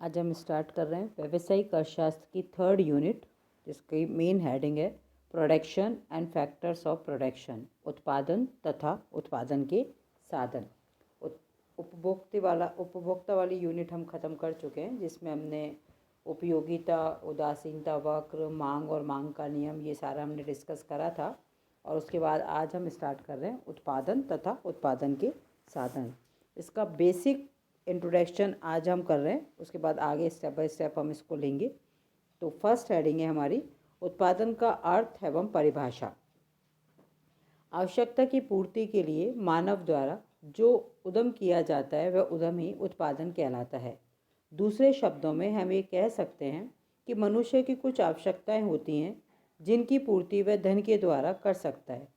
आज हम स्टार्ट कर रहे हैं व्यावसायिक अर्थशास्त्र की थर्ड यूनिट, जिसकी मेन हेडिंग है production and factors of production, उत्पादन तथा उत्पादन के साधन। उपभोक्ता वाली यूनिट हम ख़त्म कर चुके हैं, जिसमें हमने उपयोगिता, उदासीनता वक्र, मांग और मांग का नियम, ये सारा हमने डिस्कस करा था। और उसके बाद आज हम स्टार्ट कर रहे हैं उत्पादन तथा उत्पादन के साधन। इसका बेसिक इंट्रोडक्शन आज हम कर रहे हैं, उसके बाद आगे स्टेप बाय स्टेप हम इसको लेंगे। तो फर्स्ट हेडिंग है हमारी उत्पादन का अर्थ एवं परिभाषा। आवश्यकता की पूर्ति के लिए मानव द्वारा जो उद्यम किया जाता है वह उद्यम ही उत्पादन कहलाता है। दूसरे शब्दों में हम ये कह सकते हैं कि मनुष्य की कुछ आवश्यकताएं होती हैं जिनकी पूर्ति वह धन के द्वारा कर सकता है,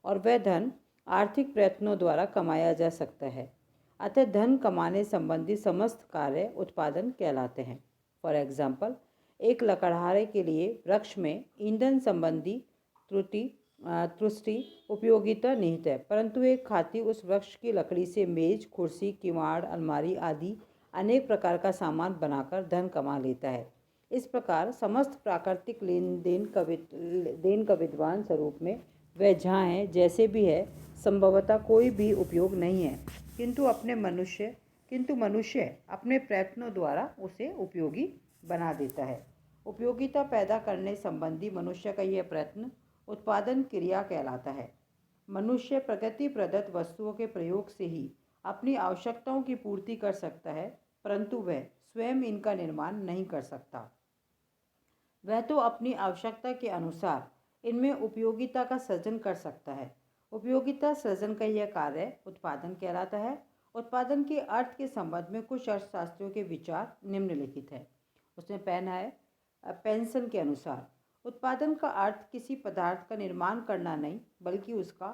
और वह धन आर्थिक प्रयत्नों द्वारा कमाया जा सकता है। अतः धन कमाने संबंधी समस्त कार्य उत्पादन कहलाते हैं। फॉर एग्जाम्पल, एक लकड़हारे के लिए वृक्ष में ईंधन संबंधी तुष्टि उपयोगिता निहित है, परंतु एक खाती उस वृक्ष की लकड़ी से मेज, कुर्सी, किवाड़, अलमारी आदि अनेक प्रकार का सामान बनाकर धन कमा लेता है। इस प्रकार समस्त प्राकृतिक लेन देन का विद्वान स्वरूप में वह जहाँ है जैसे भी है संभवतः कोई भी उपयोग नहीं है, किंतु मनुष्य अपने प्रयत्नों द्वारा उसे उपयोगी बना देता है। उपयोगिता पैदा करने संबंधी मनुष्य का यह प्रयत्न उत्पादन क्रिया कहलाता है। मनुष्य प्रकृति प्रदत्त वस्तुओं के प्रयोग से ही अपनी आवश्यकताओं की पूर्ति कर सकता है, परंतु वह स्वयं इनका निर्माण नहीं कर सकता। वह तो अपनी आवश्यकता के अनुसार इनमें उपयोगिता का सृजन कर सकता है। उपयोगिता सृजन का यह कार्य उत्पादन कहलाता है। उत्पादन के अर्थ के संबंध में कुछ अर्थशास्त्रियों के विचार निम्नलिखित है। उसने पहना है पेंसन के अनुसार उत्पादन का अर्थ किसी पदार्थ का निर्माण करना नहीं, बल्कि उसका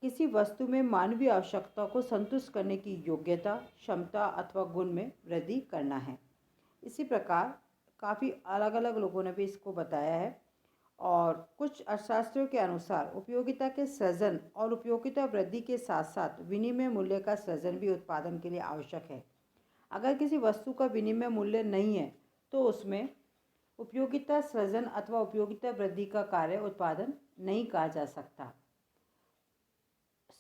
किसी वस्तु में मानवीय आवश्यकता को संतुष्ट करने की योग्यता, क्षमता अथवा गुण में वृद्धि करना है। इसी प्रकार काफ़ी अलग अलग लोगों ने भी इसको बताया है। और कुछ अर्थशास्त्रियों के अनुसार उपयोगिता के सृजन और उपयोगिता वृद्धि के साथ साथ विनिमय मूल्य का सृजन भी उत्पादन के लिए आवश्यक है। अगर किसी वस्तु का विनिमय मूल्य नहीं है तो उसमें उपयोगिता सृजन अथवा उपयोगिता वृद्धि का कार्य उत्पादन नहीं कहा जा सकता।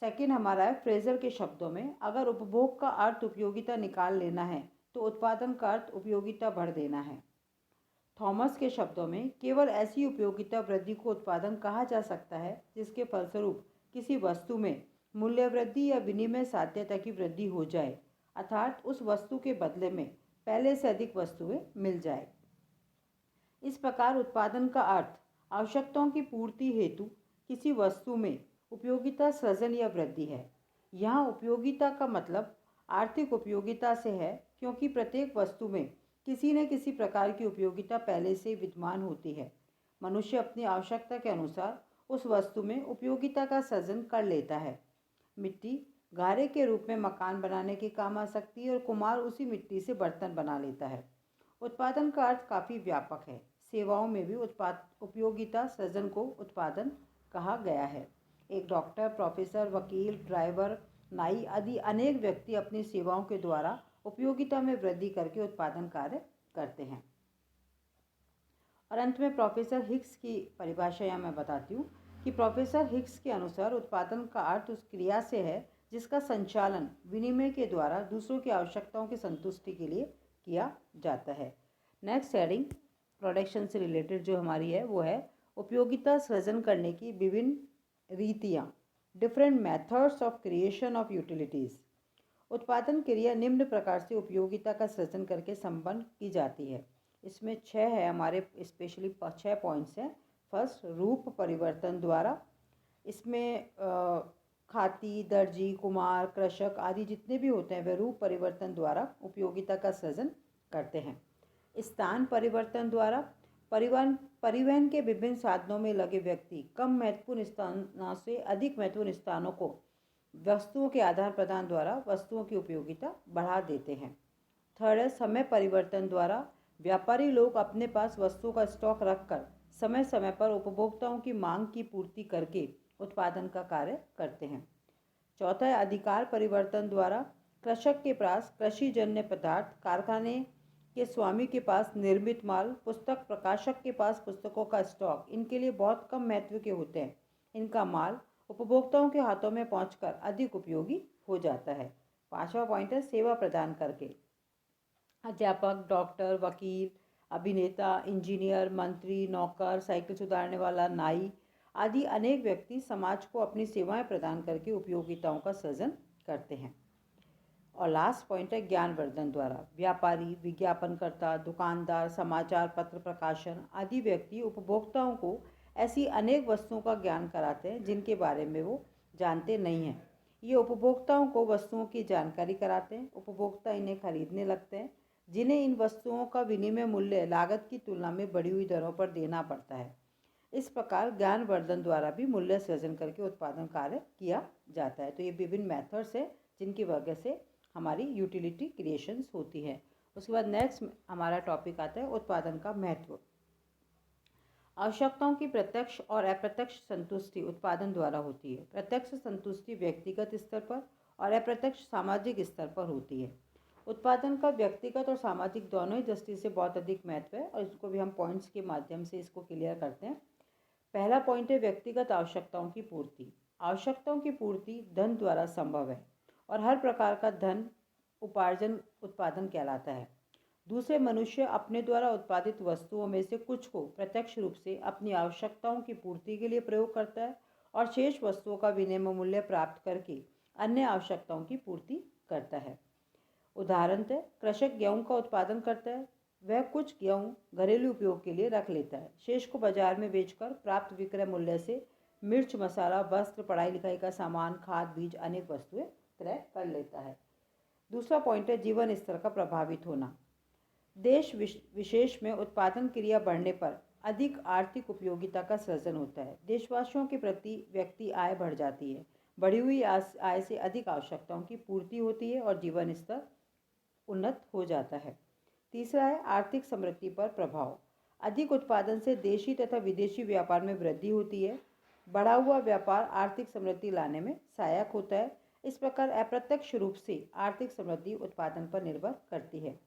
सेकंड हमारा है फ्रेजर के शब्दों में, अगर उपभोग का अर्थ उपयोगिता निकाल लेना है तो उत्पादन का अर्थ उपयोगिता बढ़ देना है। थॉमस के शब्दों में, केवल ऐसी उपयोगिता वृद्धि को उत्पादन कहा जा सकता है जिसके फलस्वरूप किसी वस्तु में मूल्य वृद्धि या विनिमय साध्यता की वृद्धि हो जाए, अर्थात उस वस्तु के बदले में पहले से अधिक वस्तुएं मिल जाए। इस प्रकार उत्पादन का अर्थ आवश्यकताओं की पूर्ति हेतु किसी वस्तु में उपयोगिता सृजन या वृद्धि है। यहाँ उपयोगिता का मतलब आर्थिक उपयोगिता से है, क्योंकि प्रत्येक वस्तु में किसी न किसी प्रकार की उपयोगिता पहले से विद्यमान होती है। मनुष्य अपनी आवश्यकता के अनुसार उस वस्तु में उपयोगिता का सृजन कर लेता है। मिट्टी गारे के रूप में मकान बनाने के काम आ सकती है और कुम्हार उसी मिट्टी से बर्तन बना लेता है। उत्पादन का अर्थ काफ़ी व्यापक है। सेवाओं में भी उपयोगिता सृजन को उत्पादन कहा गया है। एक डॉक्टर, प्रोफेसर, वकील, ड्राइवर, नाई आदि अनेक व्यक्ति अपनी सेवाओं के द्वारा उपयोगिता में वृद्धि करके उत्पादन कार्य करते हैं। और अंत में प्रोफेसर हिक्स की परिभाषा यहाँ मैं बताती हूँ कि प्रोफेसर हिक्स के अनुसार उत्पादन का अर्थ उस क्रिया से है जिसका संचालन विनिमय के द्वारा दूसरों की आवश्यकताओं की संतुष्टि के लिए किया जाता है। नेक्स्ट हेडिंग प्रोडक्शन से रिलेटेड जो हमारी है वो है उपयोगिता सृजन करने की विभिन्न रीतियाँ, different methods of creation of utilities. उत्पादन क्रिया निम्न प्रकार से उपयोगिता का सृजन करके संपन्न की जाती है। इसमें 6 है हमारे, स्पेशली 6 पॉइंट्स हैं। फर्स्ट, रूप परिवर्तन द्वारा। इसमें खाती, दर्जी, कुम्हार, कृषक आदि जितने भी होते हैं वे रूप परिवर्तन द्वारा उपयोगिता का सृजन करते हैं। स्थान परिवर्तन द्वारा, परिवहन के विभिन्न साधनों में लगे व्यक्ति कम महत्वपूर्ण स्थानों से अधिक महत्वपूर्ण स्थानों को वस्तुओं के आदान प्रदान द्वारा वस्तुओं की उपयोगिता बढ़ा देते हैं। थर्ड है समय परिवर्तन द्वारा, व्यापारी लोग अपने पास वस्तुओं का स्टॉक रखकर समय समय पर उपभोक्ताओं की मांग की पूर्ति करके उत्पादन का कार्य करते हैं। चौथा है अधिकार परिवर्तन द्वारा, कृषक के पास कृषि जन्य पदार्थ कारखाने के स्वामी के पास निर्मित माल, पुस्तक प्रकाशक के पास पुस्तकों का स्टॉक इनके लिए बहुत कम महत्व के होते हैं। इनका माल उपभोक्ताओं के हाथों में पहुंचकर अधिक उपयोगी हो जाता है। 5वां पॉइंट है सेवा प्रदान करके। अध्यापक, डॉक्टर, वकील, अभिनेता, इंजीनियर, मंत्री, नौकर, साइकिल सुधारने वाला, नाई आदि अनेक व्यक्ति समाज को अपनी सेवाएं प्रदान करके उपयोगिताओं का सृजन करते हैं। और लास्ट पॉइंट है ज्ञानवर्धन द्वारा। व्यापारी, विज्ञापनकर्ता, दुकानदार, समाचार पत्र प्रकाशन आदि व्यक्ति उपभोक्ताओं को ऐसी अनेक वस्तुओं का ज्ञान कराते हैं जिनके बारे में वो जानते नहीं हैं। ये उपभोक्ताओं को वस्तुओं की जानकारी कराते हैं। उपभोक्ता इन्हें खरीदने लगते हैं, जिन्हें इन वस्तुओं का विनिमय मूल्य लागत की तुलना में बढ़ी हुई दरों पर देना पड़ता है। इस प्रकार ज्ञानवर्धन द्वारा भी मूल्य सृजन करके उत्पादन कार्य किया जाता है। तो ये विभिन्न मेथड्स हैं जिनकी वजह से हमारी यूटिलिटी क्रिएशंस होती है। उसके बाद नेक्स्ट हमारा टॉपिक आता है उत्पादन का महत्व। आवश्यकताओं की प्रत्यक्ष और अप्रत्यक्ष संतुष्टि उत्पादन द्वारा होती है। प्रत्यक्ष संतुष्टि व्यक्तिगत स्तर पर और अप्रत्यक्ष सामाजिक स्तर पर होती है। उत्पादन का व्यक्तिगत और सामाजिक दोनों ही दृष्टि से बहुत अधिक महत्व है और इसको भी हम पॉइंट्स के माध्यम से इसको क्लियर करते हैं। पहला पॉइंट है व्यक्तिगत आवश्यकताओं की पूर्ति। आवश्यकताओं की पूर्ति धन द्वारा संभव है और हर प्रकार का धन उपार्जन उत्पादन कहलाता है। दूसरे मनुष्य अपने द्वारा उत्पादित वस्तुओं में से कुछ को प्रत्यक्ष रूप से अपनी आवश्यकताओं की पूर्ति के लिए प्रयोग करता है और शेष वस्तुओं का विनिमय मूल्य प्राप्त करके अन्य आवश्यकताओं की पूर्ति करता है। उदाहरणतः कृषक गेहूं का उत्पादन करता है। वह कुछ गेहूं घरेलू उपयोग के लिए रख लेता है, शेष को बाजार में बेचकर प्राप्त विक्रय मूल्य से मिर्च, मसाला, वस्त्र, पढ़ाई लिखाई का सामान, खाद, बीज अनेक वस्तुएं क्रय कर लेता है। दूसरा पॉइंट है जीवन स्तर का प्रभावित होना। देश विशेष में उत्पादन क्रिया बढ़ने पर अधिक आर्थिक उपयोगिता का सृजन होता है। देशवासियों के प्रति व्यक्ति आय बढ़ जाती है। बढ़ी हुई आय से अधिक आवश्यकताओं की पूर्ति होती है और जीवन स्तर उन्नत हो जाता है। तीसरा है आर्थिक समृद्धि पर प्रभाव। अधिक उत्पादन से देशी तथा विदेशी व्यापार में वृद्धि होती है। बढ़ा हुआ व्यापार आर्थिक समृद्धि लाने में सहायक होता है। इस प्रकार अप्रत्यक्ष रूप से आर्थिक समृद्धि उत्पादन पर निर्भर करती है।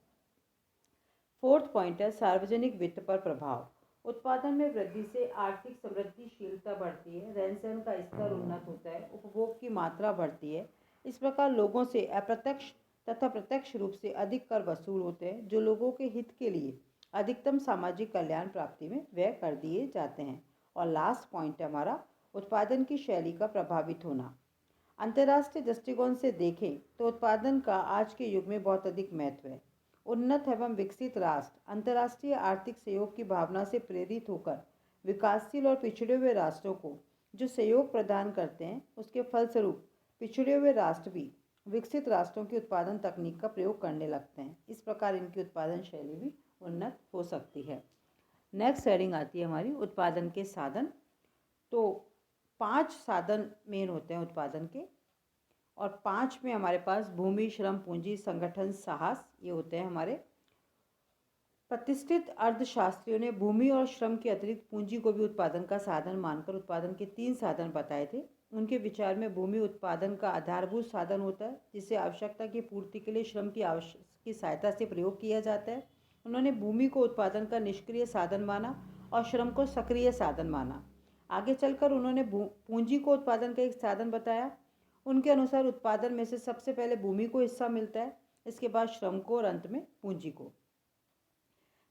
फोर्थ पॉइंट है सार्वजनिक वित्त पर प्रभाव। उत्पादन में वृद्धि से आर्थिक समृद्धिशीलता बढ़ती है, रहन सहन का स्तर उन्नत होता है, उपभोग की मात्रा बढ़ती है। इस प्रकार लोगों से अप्रत्यक्ष तथा प्रत्यक्ष रूप से अधिक कर वसूल होते हैं, जो लोगों के हित के लिए अधिकतम सामाजिक कल्याण प्राप्ति में व्यय कर दिए जाते हैं। और लास्ट पॉइंट है हमारा उत्पादन की शैली का प्रभावित होना। अंतर्राष्ट्रीय दृष्टिकोण से देखें तो उत्पादन का आज के युग में बहुत अधिक महत्व है। उन्नत एवं विकसित राष्ट्र अंतर्राष्ट्रीय आर्थिक सहयोग की भावना से प्रेरित होकर विकासशील और पिछड़े हुए राष्ट्रों को जो सहयोग प्रदान करते हैं, उसके फलस्वरूप पिछड़े हुए राष्ट्र भी विकसित राष्ट्रों की उत्पादन तकनीक का प्रयोग करने लगते हैं। इस प्रकार इनकी उत्पादन शैली भी उन्नत हो सकती है। नेक्स्ट हेडिंग आती है हमारी उत्पादन के साधन। तो 5 साधन मेन होते हैं उत्पादन के, और 5 में हमारे पास भूमि, श्रम, पूंजी, संगठन, साहस ये होते हैं हमारे। प्रतिष्ठित अर्थशास्त्रियों ने भूमि और श्रम के अतिरिक्त पूंजी को भी उत्पादन का साधन मानकर उत्पादन के 3 साधन बताए थे। उनके विचार में भूमि उत्पादन का आधारभूत साधन होता है, जिसे आवश्यकता की पूर्ति के लिए श्रम की सहायता से प्रयोग किया जाता है। उन्होंने भूमि को उत्पादन का निष्क्रिय साधन माना और श्रम को सक्रिय साधन माना। आगे चलकर उन्होंने पूंजी को उत्पादन का एक साधन बताया। उनके अनुसार उत्पादन में से सबसे पहले भूमि को हिस्सा मिलता है, इसके बाद श्रम को और अंत में पूंजी को।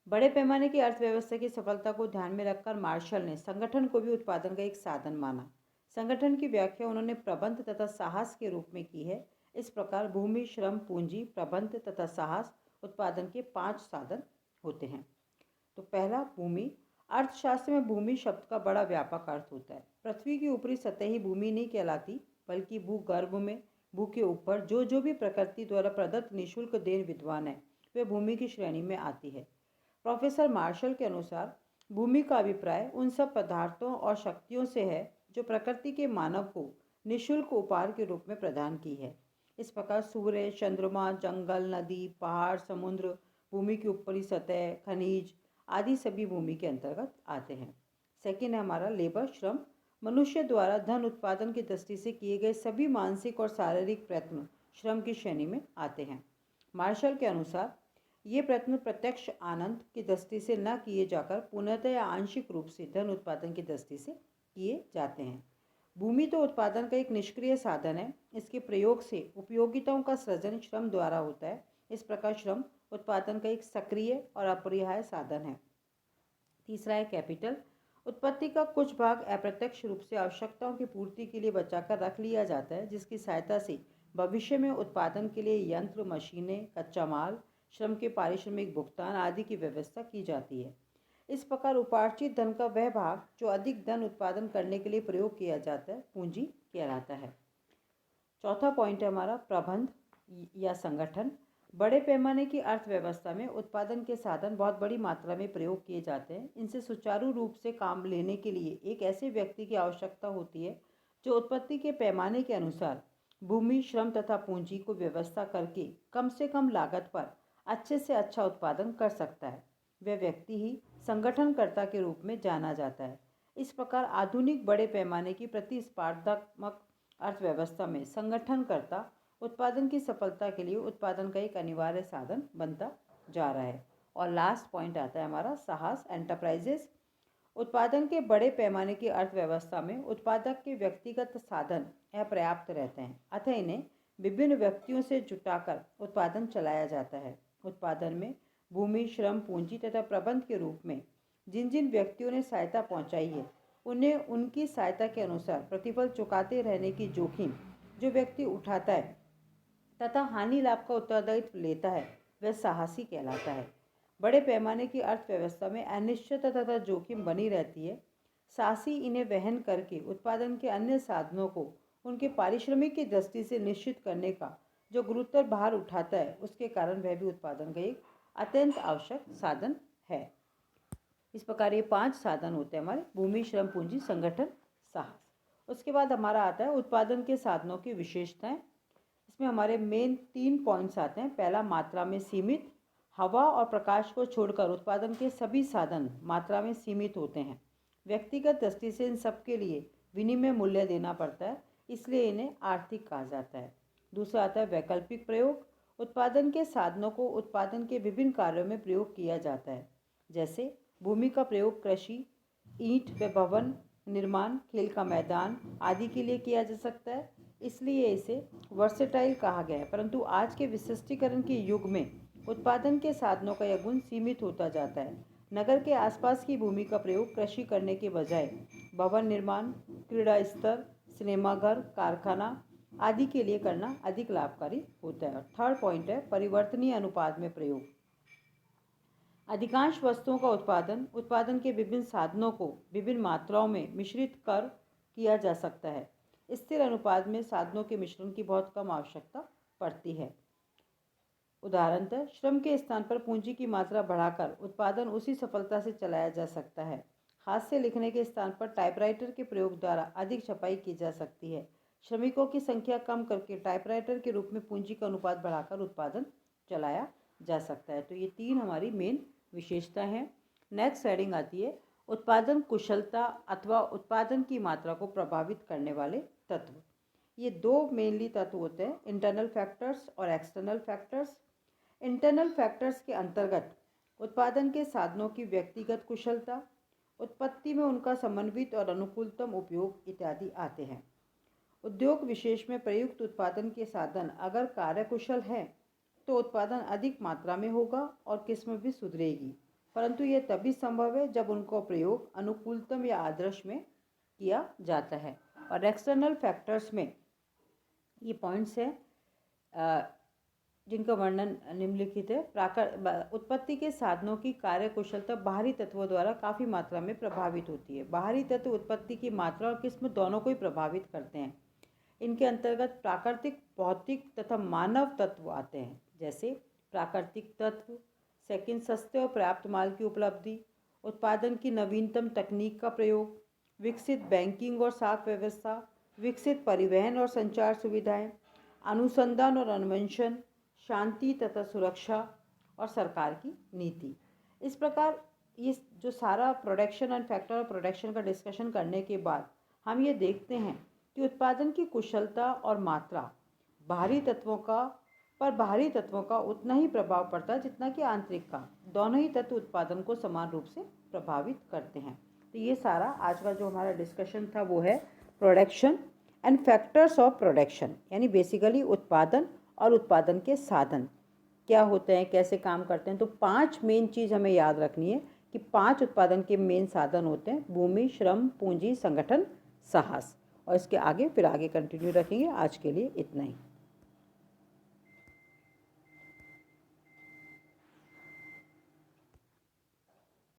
बड़े पैमाने की अर्थव्यवस्था की सफलता को ध्यान में रखकर मार्शल ने संगठन को भी उत्पादन का एक साधन माना। संगठन की व्याख्या उन्होंने प्रबंध तथा साहस के रूप में की है। इस प्रकार भूमि, श्रम, पूंजी, प्रबंध तथा साहस उत्पादन के 5 साधन होते हैं। तो पहला भूमि। अर्थशास्त्र में भूमि शब्द का बड़ा व्यापक अर्थ होता है। पृथ्वी की ऊपरी सतह ही भूमि नहीं कहलाती, बल्कि भूगर्भ में भू के ऊपर जो भी प्रकृति द्वारा प्रदत्त निःशुल्क देन विद्वान है, वे भूमि की श्रेणी में आती है। प्रोफेसर मार्शल के अनुसार भूमि का अभिप्राय उन सब पदार्थों और शक्तियों से है जो प्रकृति के मानव को निःशुल्क उपहार के रूप में प्रदान की है। इस प्रकार सूर्य, चंद्रमा, जंगल, नदी, पहाड़, समुद्र, भूमि की ऊपरी सतह, खनिज आदि सभी भूमि के अंतर्गत आते हैं। सेकेंड है हमारा लेबर, श्रम। मनुष्य द्वारा धन उत्पादन की दृष्टि से किए गए सभी मानसिक और शारीरिक प्रयत्न श्रम की श्रेणी में आते हैं। मार्शल के अनुसार ये प्रयत्न प्रत्यक्ष आनंद की दृष्टि से न किए जाकर पूर्णतः या आंशिक रूप से धन उत्पादन की दृष्टि से किए जाते हैं। भूमि तो उत्पादन का एक निष्क्रिय साधन है। इसके प्रयोग से उपयोगिताओं का सृजन श्रम द्वारा होता है। इस प्रकार श्रम उत्पादन का एक सक्रिय और अपरिहार्य साधन है। तीसरा है कैपिटल। उत्पत्ति का कुछ भाग अप्रत्यक्ष रूप से आवश्यकताओं की पूर्ति के लिए बचाकर रख लिया जाता है, जिसकी सहायता से भविष्य में उत्पादन के लिए यंत्र, मशीनें, कच्चा माल, श्रम के पारिश्रमिक भुगतान आदि की व्यवस्था की जाती है। इस प्रकार उपार्जित धन का वह भाग जो अधिक धन उत्पादन करने के लिए प्रयोग किया जाता है, पूंजी कहलाता है। चौथा पॉइंट है हमारा प्रबंध या संगठन। बड़े पैमाने की अर्थव्यवस्था में उत्पादन के साधन बहुत बड़ी मात्रा में प्रयोग किए जाते हैं। इनसे सुचारू रूप से काम लेने के लिए एक ऐसे व्यक्ति की आवश्यकता होती है जो उत्पत्ति के पैमाने के अनुसार भूमि, श्रम तथा पूंजी को व्यवस्था करके कम से कम लागत पर अच्छे से अच्छा उत्पादन कर सकता है। वह व्यक्ति ही संगठनकर्ता के रूप में जाना जाता है। इस प्रकार आधुनिक बड़े पैमाने की प्रतिस्पर्धात्मक अर्थव्यवस्था में संगठनकर्ता उत्पादन की सफलता के लिए उत्पादन का एक अनिवार्य साधन बनता जा रहा है। और लास्ट पॉइंट आता है हमारा साहस, एंटरप्राइजेस। उत्पादन के बड़े पैमाने की अर्थव्यवस्था में उत्पादक के व्यक्तिगत साधन अपर्याप्त रहते हैं, अतः इन्हें विभिन्न व्यक्तियों से जुटाकर उत्पादन चलाया जाता है। उत्पादन में भूमि, श्रम, पूंजी तथा प्रबंध के रूप में जिन जिन व्यक्तियों ने सहायता पहुंचाई है, उन्हें उनकी सहायता के अनुसार प्रतिफल चुकाते रहने की जोखिम जो व्यक्ति उठाता है तथा हानि लाभ का उत्तरदायित्व लेता है, वह साहसी कहलाता है। बड़े पैमाने की अर्थव्यवस्था में अनिश्चितता तथा जोखिम बनी रहती है। साहसी इन्हें वहन करके उत्पादन के अन्य साधनों को उनके पारिश्रमिक की दृष्टि से निश्चित करने का जो गुरुतर भार उठाता है, उसके कारण वह भी उत्पादन का एक अत्यंत आवश्यक साधन है। इस प्रकार ये 5 साधन होते हैं हमारे: भूमि, श्रम, पूंजी, संगठन, साहस। उसके बाद हमारा आता है उत्पादन के साधनों की विशेषताएं। इसमें हमारे मेन 3 पॉइंट्स आते हैं। पहला, मात्रा में सीमित। हवा और प्रकाश को छोड़कर उत्पादन के सभी साधन मात्रा में सीमित होते हैं। व्यक्तिगत दृष्टि से इन सब के लिए विनिमय मूल्य देना पड़ता है, इसलिए इन्हें आर्थिक कहा जाता है। दूसरा आता है वैकल्पिक प्रयोग। उत्पादन के साधनों को उत्पादन के विभिन्न कार्यों में प्रयोग किया जाता है। जैसे भूमि का प्रयोग कृषि, ईंट व भवन निर्माण, खेल का मैदान आदि के लिए किया जा सकता है, इसलिए इसे वर्सेटाइल कहा गया है। परंतु आज के विशिष्टीकरण के युग में उत्पादन के साधनों का यह गुण सीमित होता जाता है। नगर के आसपास की भूमि का प्रयोग कृषि करने के बजाय भवन निर्माण, क्रीड़ा स्थल, सिनेमाघर, कारखाना आदि के लिए करना अधिक लाभकारी होता है। थर्ड पॉइंट है परिवर्तनीय अनुपात में प्रयोग। अधिकांश वस्तुओं का उत्पादन के विभिन्न साधनों को विभिन्न मात्राओं में मिश्रित कर किया जा सकता है। स्थिर अनुपात में साधनों के मिश्रण की बहुत कम आवश्यकता पड़ती है। उदाहरणतः श्रम के स्थान पर पूंजी की मात्रा बढ़ाकर उत्पादन उसी सफलता से चलाया जा सकता है। हाथ से लिखने के स्थान पर टाइपराइटर के प्रयोग द्वारा अधिक छपाई की जा सकती है। श्रमिकों की संख्या कम करके टाइपराइटर के रूप में पूंजी का अनुपात बढ़ाकर उत्पादन चलाया जा सकता है। तो ये 3 हमारी मेन विशेषता है। नेक्स्ट हेडिंग आती है उत्पादन कुशलता अथवा उत्पादन की मात्रा को प्रभावित करने वाले तत्व। ये 2 मेनली तत्व होते हैं, इंटरनल फैक्टर्स और एक्सटर्नल फैक्टर्स। इंटरनल फैक्टर्स के अंतर्गत उत्पादन के साधनों की व्यक्तिगत कुशलता, उत्पत्ति में उनका समन्वित और अनुकूलतम उपयोग इत्यादि आते हैं। उद्योग विशेष में प्रयुक्त उत्पादन के साधन अगर कार्यकुशल हैं तो उत्पादन अधिक मात्रा में होगा और किस्म भी सुधरेगी, परंतु यह तभी संभव है जब उनका प्रयोग अनुकूलतम या आदर्श में किया जाता है। और एक्सटर्नल फैक्टर्स में ये पॉइंट्स हैं जिनका वर्णन निम्नलिखित है। उत्पत्ति के साधनों की कार्यकुशलता बाहरी तत्वों द्वारा काफ़ी मात्रा में प्रभावित होती है। बाहरी तत्व उत्पत्ति की मात्रा और किस्म दोनों को ही प्रभावित करते हैं। इनके अंतर्गत प्राकृतिक, भौतिक तथा मानव तत्व आते हैं। जैसे प्राकृतिक तत्व, सेकंड, सस्ते और पर्याप्त माल की उपलब्धि, उत्पादन की नवीनतम तकनीक का प्रयोग, विकसित बैंकिंग और साख व्यवस्था, विकसित परिवहन और संचार सुविधाएं, अनुसंधान और अन्वेषण, शांति तथा सुरक्षा और सरकार की नीति। इस प्रकार ये जो सारा production and factor of production का डिस्कशन करने के बाद हम ये देखते हैं कि उत्पादन की कुशलता और मात्रा बाहरी तत्वों का पर बाहरी तत्वों का उतना ही प्रभाव पड़ता है जितना कि आंतरिक का। दोनों ही तत्व उत्पादन को समान रूप से प्रभावित करते हैं। तो ये सारा आज का जो हमारा डिस्कशन था वो है production and factors of production, यानी बेसिकली उत्पादन और उत्पादन के साधन क्या होते हैं, कैसे काम करते हैं। तो 5 मेन चीज़ हमें याद रखनी है कि 5 उत्पादन के मेन साधन होते हैं: भूमि, श्रम, पूंजी, संगठन, साहस। और इसके आगे फिर आगे कंटिन्यू रखेंगे। आज के लिए इतना ही।